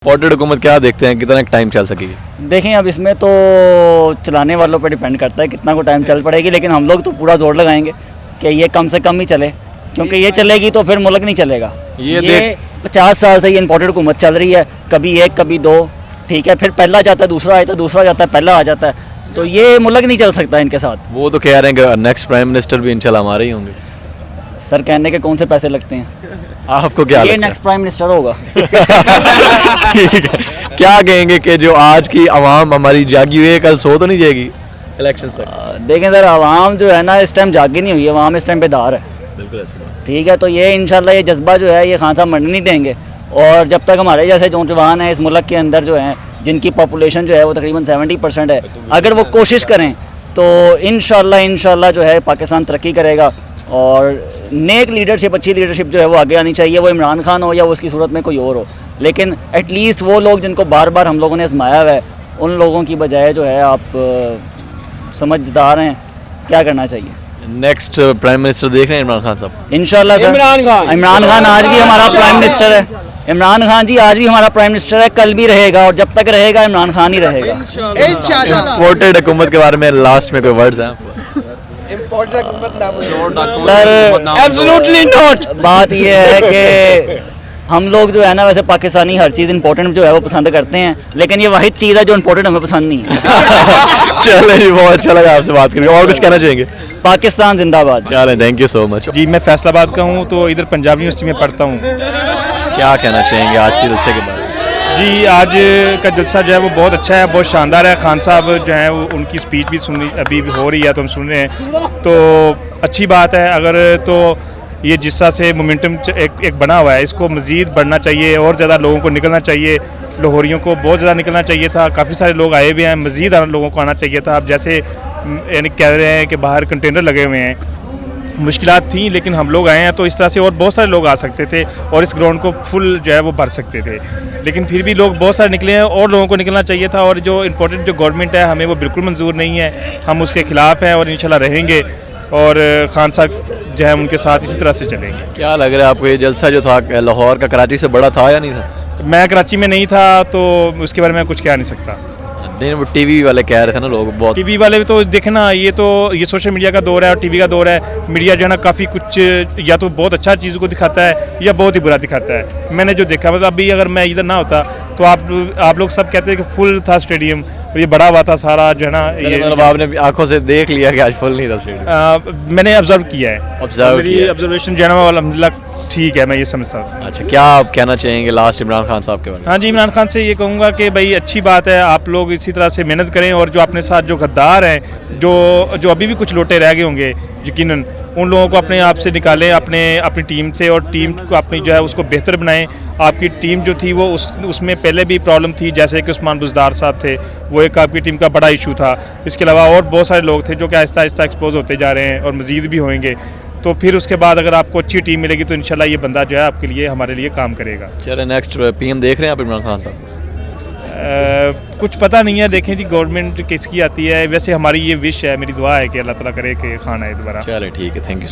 Imported हुकूमत क्या देखते हैं कितना टाइम चल सकेगी? देखें अब इसमें तो चलाने वालों पर डिपेंड करता है कितना को टाइम चल पड़ेगी, लेकिन हम लोग तो पूरा जोर लगाएंगे कि ये कम से कम ही चले, क्योंकि ये चलेगी तो फिर मुल्क नहीं चलेगा। ये 50 साल से ये इम्पोर्टेड हुकूमत चल रही है, कभी एक कभी दो, ठीक है, फिर पहला जाता है दूसरा आता है, दूसरा जाता है पहला आ जाता है, तो ये मुल्क नहीं चल सकता इनके साथ। वो तो कह रहे हैं कि नेक्स्ट प्राइम मिनिस्टर भी इंशाल्लाह हमारे ही होंगे। सर कहने के कौन से पैसे लगते हैं? आपको क्या ये लगता है? नेक्स्ट प्राइम मिनिस्टर होगा। ठीक है। क्या कहेंगे कि जो आज की आवाम हमारी जागी हुई है, कल सो तो नहीं जाएगी इलेक्शन तक? देखें सर, आवाम जो है ना इस टाइम जागी नहीं हुई है, आवाम इस टाइम बेदार है। बिल्कुल ऐसी बात। ठीक है, तो ये इंशाल्लाह ये जज्बा जो है ये खान साहब मरने नहीं देंगे, और जब तक हमारे जैसे नौजवान हैं इस मुल्क के अंदर जो हैं, जिनकी पॉपुलेशन जो है वो तकरीबन 70% है, अगर वो कोशिश करें तो इंशाल्लाह जो है पाकिस्तान तरक्की करेगा। और नेक लीडरशिप, अच्छी लीडरशिप जो है वो आगे आनी चाहिए, वो इमरान खान हो या वो उसकी सूरत में कोई और हो, लेकिन एटलीस्ट वो लोग जिनको बार बार हम लोगों ने आजमाया हुआ है, उन लोगों की बजाय जो है आप समझदार हैं, क्या करना चाहिए। नेक्स्ट प्राइम मिनिस्टर देख रहे हैं इमरान खान साहब? इंशाल्लाह सर, इमरान खान आज भी हमारा प्राइम मिनिस्टर है। इमरान खान जी आज भी हमारा प्राइम मिनिस्टर है, कल भी रहेगा, और जब तक रहेगा इमरान खान ही रहेगा। इम्पोर्टेड हुकूमत के बारे में लास्ट में कोई वर्ड्स हैं? Sir absolutely not. बात ये है कि हम लोग जो है ना वैसे पाकिस्तानी हर चीज़ इंपॉर्टेंट जो है वो पसंद करते हैं, लेकिन ये वाहिद चीज़ है जो इंपॉर्टेंट हमें पसंद नहीं है। चले जी, बहुत अच्छा लगा आपसे बात करके। और कुछ कहना चाहेंगे? पाकिस्तान जिंदाबाद। चलें, थैंक यू सो मच। जी, मैं फैसलाबाद का हूँ, तो इधर पंजाब यूनिवर्सिटी में पढ़ता हूँ। क्या कहना चाहेंगे आज के जलसे के बारे में? जी, आज का जलसा जो है वो बहुत अच्छा है, बहुत शानदार है। खान साहब जो हैं वो उनकी स्पीच भी अभी भी हो रही है, तो हम सुन रहे हैं, तो अच्छी बात है। अगर तो ये जिस तरह से मोमेंटम एक बना हुआ है, इसको मज़ीद बढ़ना चाहिए, और ज़्यादा लोगों को निकलना चाहिए, लाहौरियों को बहुत ज़्यादा निकलना चाहिए था। काफ़ी सारे लोग आए हुए हैं, मज़ीद लोगों को आना चाहिए था। अब जैसे यानी कह रहे हैं कि बाहर कंटेनर लगे हुए हैं, मुश्किलात थी, लेकिन हम लोग आए हैं, तो इस तरह से और बहुत सारे लोग आ सकते थे और इस ग्राउंड को फुल जो है वो भर सकते थे, लेकिन फिर भी लोग बहुत सारे निकले हैं, और लोगों को निकलना चाहिए था। और जो इम्पोर्टेंट जो गवर्नमेंट है, हमें वो बिल्कुल मंजूर नहीं है, हम उसके ख़िलाफ़ हैं और इंशाल्लाह रहेंगे, और खान साहब जो है उनके साथ इसी तरह से चलेंगे। क्या लग रहा है आपको, ये जलसा जो था लाहौर का कराची से बड़ा था या नहीं था? मैं कराची में नहीं था, तो उसके बारे में कुछ कह नहीं सकता। नहीं, वो टीवी वाले कह रहे थे ना, लोग बहुत। टीवी वाले भी तो देखना, ये सोशल मीडिया का दौर है और टीवी का दौर है। मीडिया जो है ना काफ़ी कुछ या तो बहुत अच्छा चीज़ को दिखाता है या बहुत ही बुरा दिखाता है। मैंने जो देखा, मतलब अभी अगर मैं इधर ना होता तो आप लोग सब कहते हैं कि फुल था स्टेडियम, और ये बड़ा हुआ था सारा जो है ना, ये मतलब आपने आंखों से देख लिया कि आज फुल नहीं था स्टेडियम? मैंने ऑब्जर्व किया है, मेरी ऑब्जर्वेशन जो है ना अल्हम्दुलिल्लाह ठीक है, मैं ये समझता हूँ। अच्छा, क्या आप कहना चाहेंगे लास्ट इमरान खान साहब के बारे में? हाँ जी, इमरान खान से ये कहूँगा कि भाई अच्छी बात है, आप लोग इसी तरह से मेहनत करें, और जो अपने साथ जो गद्दार हैं, जो अभी भी कुछ लोटे रह गए होंगे यकीनन, उन लोगों को अपने आप से निकालें, अपनी टीम से, और टीम को अपनी जो है उसको बेहतर बनाएं। आपकी टीम जो थी वो उसमें पहले भी प्रॉब्लम थी, जैसे कि उस्मान बुज़दार साहब थे, वो एक आपकी टीम का बड़ा इशू था। इसके अलावा और बहुत सारे लोग थे जो कि आहिस्ता आहिस्ता एक्सपोज होते जा रहे हैं, और मज़ीद भी होंगे। तो फिर उसके बाद अगर आपको अच्छी टीम मिलेगी तो इंशाल्लाह ये बंदा जो है आपके लिए, हमारे लिए काम करेगा। चले, नेक्स्ट पीएम देख रहे हैं आप इमरान खान साहब? कुछ पता नहीं है, देखें जी गवर्नमेंट किसकी आती है। वैसे हमारी ये विश है, मेरी दुआ है कि अल्लाह ताला करे कि खान आए दोबारा। चले ठीक है, थैंक यू।